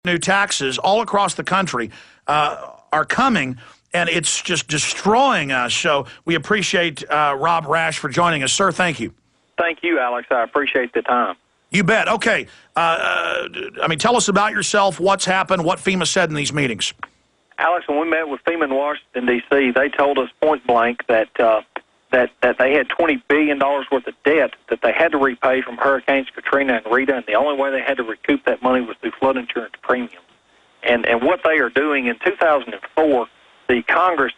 new taxes all across the country are coming, and it's just destroying us. So we appreciate Rob Rash for joining us. Sir, thank you. Thank you, Alex. I appreciate the time. You bet. Okay. I mean, tell us about yourself, what's happened, what FEMA said in these meetings. Alex, when we met with FEMA in Washington, D.C., they told us point blank that they had $20 billion worth of debt that they had to repay from Hurricanes Katrina and Rita, and the only way they had to recoup that money was through flood insurance premiums. And what they are doing, in 2004, the Congress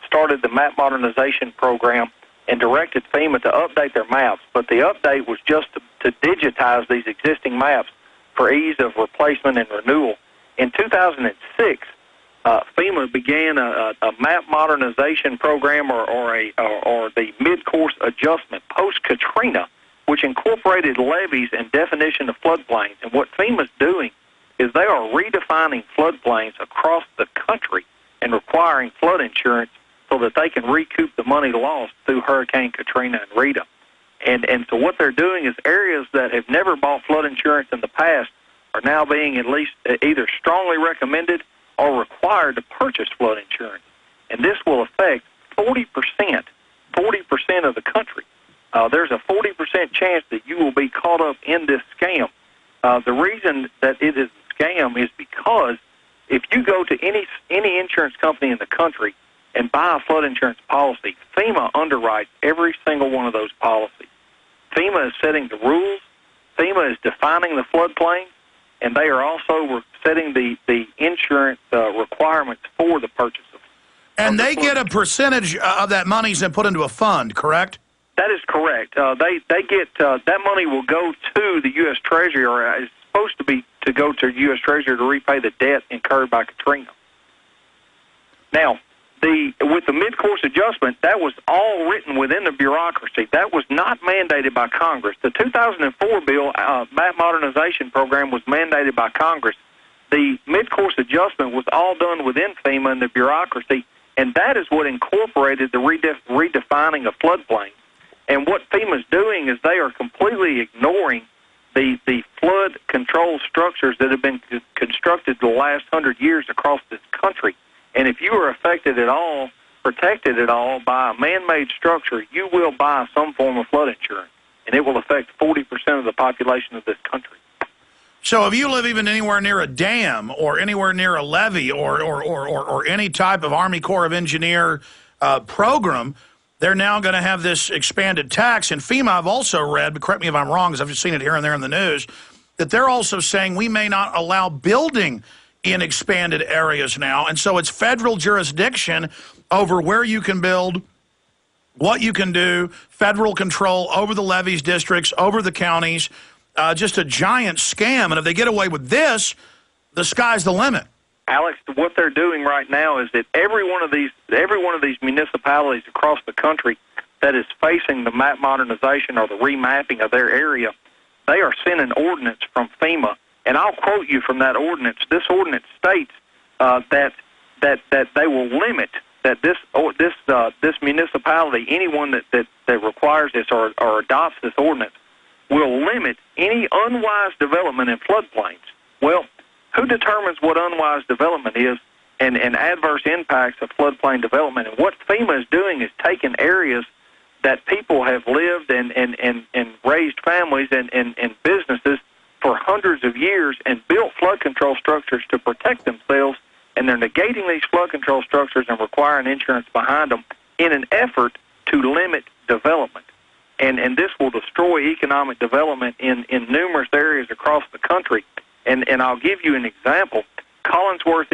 started the map modernization program and directed FEMA to update their maps, but the update was just to digitize these existing maps for ease of replacement and renewal. In 2006, FEMA began a map modernization program or the mid-course adjustment post-Katrina, which incorporated levees and definition of floodplains. And what FEMA's doing is they are redefining floodplains across the country and requiring flood insurance so that they can recoup the money lost through Hurricane Katrina and Rita. And so what they're doing is areas that have never bought flood insurance in the past are now being at least either strongly recommended or required to purchase flood insurance. And this will affect 40% of the country. There's a 40% chance that you will be caught up in this scam. The reason that it is a scam is because if you go to any insurance company in the country and buy a flood insurance policy, FEMA underwrites every single one of those policies. FEMA is setting the rules. FEMA is defining the floodplain, and they are also setting the insurance requirements for the purchase of. And they get a percentage of that money and put into a fund, correct? That is correct. They get that money will go to the U.S. Treasury, or is supposed to go to U.S. Treasury to repay the debt incurred by Katrina. Now, with the mid-course adjustment, that was all written within the bureaucracy. That was not mandated by Congress. The 2004 bill, map modernization program, was mandated by Congress. The mid-course adjustment was all done within FEMA and the bureaucracy, and that is what incorporated the redefining of floodplains. And what FEMA's doing is they are completely ignoring the flood control structures that have been constructed the last 100 years across this country. And if you are affected at all, protected at all by a man-made structure, you will buy some form of flood insurance, and it will affect 40% of the population of this country. So if you live even anywhere near a dam or anywhere near a levee or any type of Army Corps of Engineer program, they're now going to have this expanded tax. And FEMA, I've also read, but correct me if I'm wrong, because I've just seen it here and there in the news, that they're also saying we may not allow building in expanded areas now. And so it's federal jurisdiction over where you can build, what you can do, federal control over the levees, districts, over the counties, just a giant scam. And if they get away with this, the sky's the limit. Alex, what they're doing right now is that every one of these municipalities across the country that is facing the map modernization or the remapping of their area, they are sent an ordinance from FEMA. And I'll quote you from that ordinance. This ordinance states that they will limit that this municipality, anyone that requires this or adopts this ordinance, will limit any unwise development in floodplains. Well, who determines what unwise development is and adverse impacts of floodplain development? And what FEMA is doing is taking areas that people have lived and raised families and businesses for hundreds of years and built flood control structures to protect themselves, and they're negating these flood control structures and requiring insurance behind them in an effort to limit development. And this will destroy economic development in numerous areas across the country. And I'll give you an example. Collinsworth,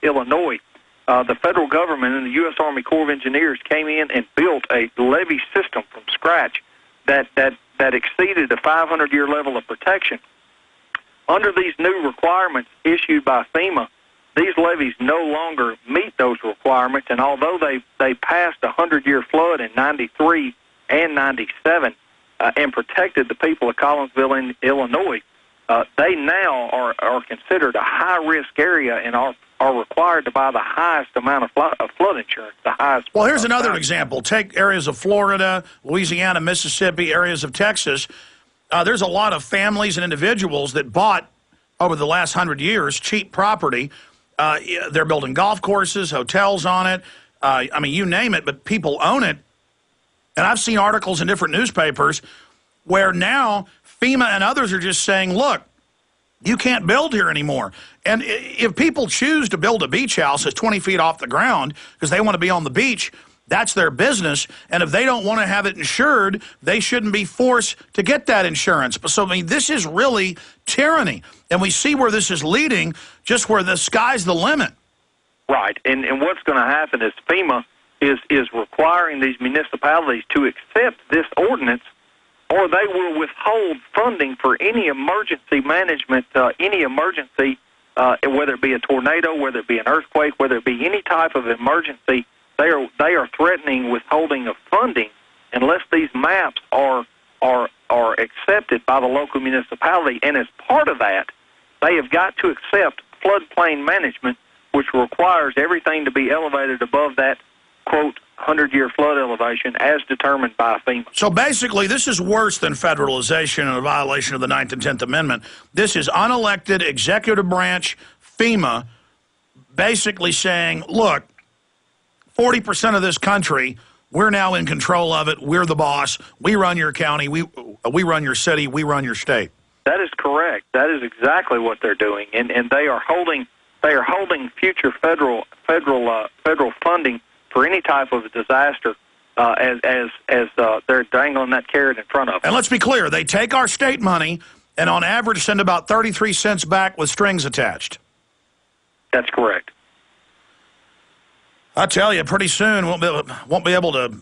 Illinois, the federal government and the U.S. Army Corps of Engineers came in and built a levee system from scratch that exceeded the 500-year level of protection. Under these new requirements issued by FEMA, these levees no longer meet those requirements, and although they passed a 100-year flood in 93 and 97 and protected the people of Collinsville, Illinois, they now are considered a high-risk area and are required to buy the highest amount of flood insurance, the highest. Well, here's another example. Take areas of Florida, Louisiana, Mississippi, areas of Texas. There's a lot of families and individuals that bought over the last 100 years, cheap property. They're building golf courses, hotels on it. I mean, you name it, but people own it. And I've seen articles in different newspapers where now FEMA and others are just saying, look, you can't build here anymore. And if people choose to build a beach house that's 20 feet off the ground because they want to be on the beach, that's their business. And if they don't want to have it insured, they shouldn't be forced to get that insurance. So, I mean, this is really tyranny. And we see where this is leading, just where the sky's the limit. Right. And what's going to happen is FEMA is requiring these municipalities to accept this ordinance, or they will withhold funding for any emergency management, any emergency, whether it be a tornado, whether it be an earthquake, whether it be any type of emergency. They are threatening withholding of funding unless these maps are accepted by the local municipality. And as part of that, they have got to accept floodplain management, which requires everything to be elevated above that, quote, 100-year flood elevation as determined by FEMA. So basically, this is worse than federalization and a violation of the 9th and 10th Amendment. This is unelected executive branch FEMA basically saying, look, 40% of this country, we're now in control of it. We're the boss. We run your county. We run your city. We run your state. That is correct. That is exactly what they're doing, and they are holding future federal funding for any type of a disaster as they're dangling that carrot in front of them. And let's be clear, they take our state money and on average send about 33 cents back with strings attached. That's correct. I tell you, pretty soon won't be able to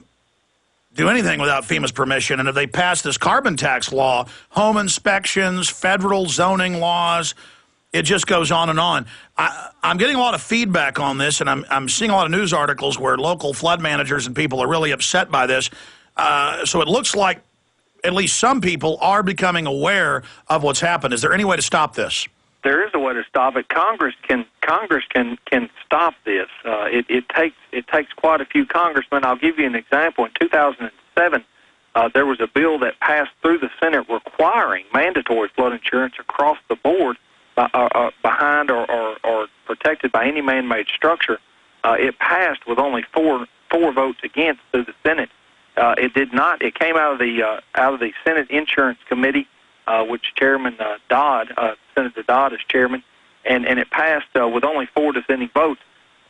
do anything without FEMA's permission. And if they pass this carbon tax law, home inspections, federal zoning laws, it just goes on and on. I'm getting a lot of feedback on this, and I'm seeing a lot of news articles where local flood managers and people are really upset by this. So it looks like at least some people are becoming aware of what's happened. Is there any way to stop this? There is a way to stop it. Congress can stop this. It takes quite a few congressmen. I'll give you an example. In 2007, there was a bill that passed through the Senate requiring mandatory flood insurance across the board behind or protected by any man-made structure. It passed with only four votes against through the Senate. It did not. It came out of the Senate Insurance Committee, which Chairman Senator Dodd is chairman, and it passed with only 4 dissenting votes.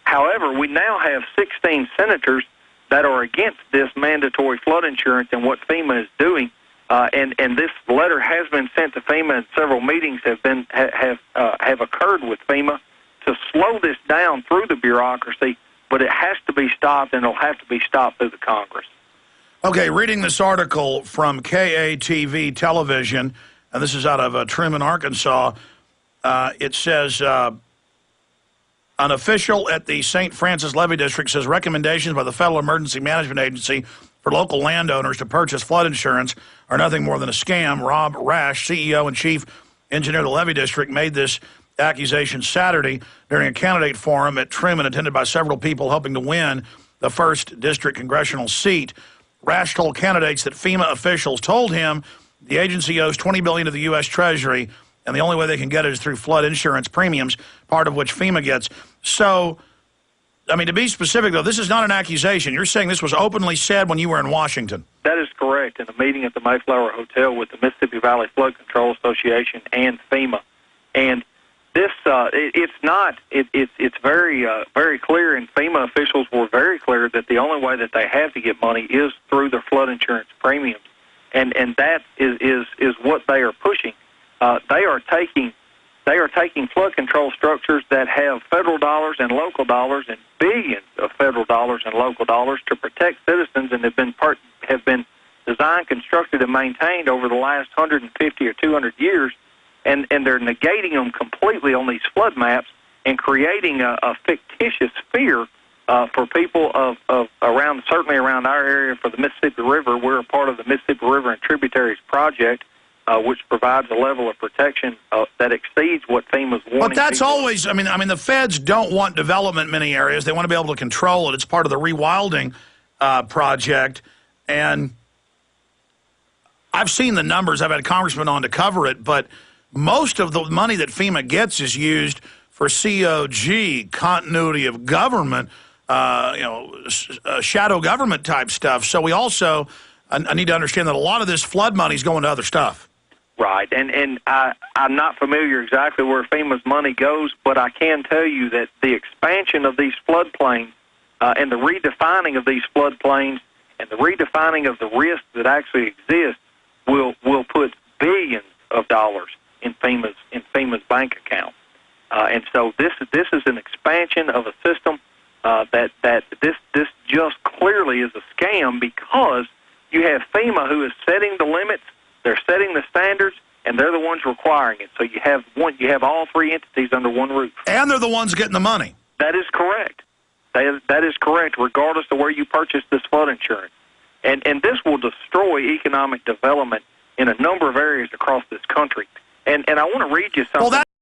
However, we now have 16 senators that are against this mandatory flood insurance and what FEMA is doing. And this letter has been sent to FEMA, and several meetings have occurred with FEMA to slow this down through the bureaucracy. But it has to be stopped, and it'll have to be stopped through the Congress. Okay, reading this article from KATV Television, and this is out of Truman, Arkansas. It says an official at the St. Francis Levee District says recommendations by the Federal Emergency Management Agency for local landowners to purchase flood insurance are nothing more than a scam. Rob Rash, CEO and chief engineer of the Levee District, made this accusation Saturday during a candidate forum at Truman attended by several people hoping to win the 1st District congressional seat. Rash told candidates that FEMA officials told him the agency owes $20 billion to the U.S. Treasury, and the only way they can get it is through flood insurance premiums, part of which FEMA gets. So, I mean, to be specific, though, this is not an accusation. You're saying this was openly said when you were in Washington. That is correct, in a meeting at the Mayflower Hotel with the Mississippi Valley Flood Control Association and FEMA. And this, it's very clear, and FEMA officials were very clear that the only way that they have to get money is through their flood insurance premiums. And that is what they are pushing. They are taking flood control structures that have federal dollars and local dollars and billions of federal dollars and local dollars to protect citizens, and have been designed, constructed, and maintained over the last 150 or 200 years, and they're negating them completely on these flood maps and creating a fictitious fear for people of certainly around our area for the Mississippi River. We're a part of the Mississippi River and Tributaries Project, which provides a level of protection that exceeds what FEMA's wanting. But that's always, I mean, the feds don't want development in many areas. They want to be able to control it. It's part of the rewilding project. And I've seen the numbers. I've had a congressman on to cover it. But most of the money that FEMA gets is used for COG, continuity of government, shadow government type stuff. So we also I need to understand that a lot of this flood money is going to other stuff. Right, and I'm not familiar exactly where FEMA's money goes, but I can tell you that the expansion of these floodplains and the redefining of these floodplains and the redefining of the risks that actually exist will put billions of dollars in FEMA's bank account. And so this is an expansion of a system that this just clearly is a scam, because you have FEMA who is setting the limits, they're setting the standards, and they're the ones requiring it. So you have all three entities under one roof. And they're the ones getting the money. That is correct. That is correct, regardless of where you purchase this flood insurance. And this will destroy economic development in a number of areas across this country. And I want to read you something. Well,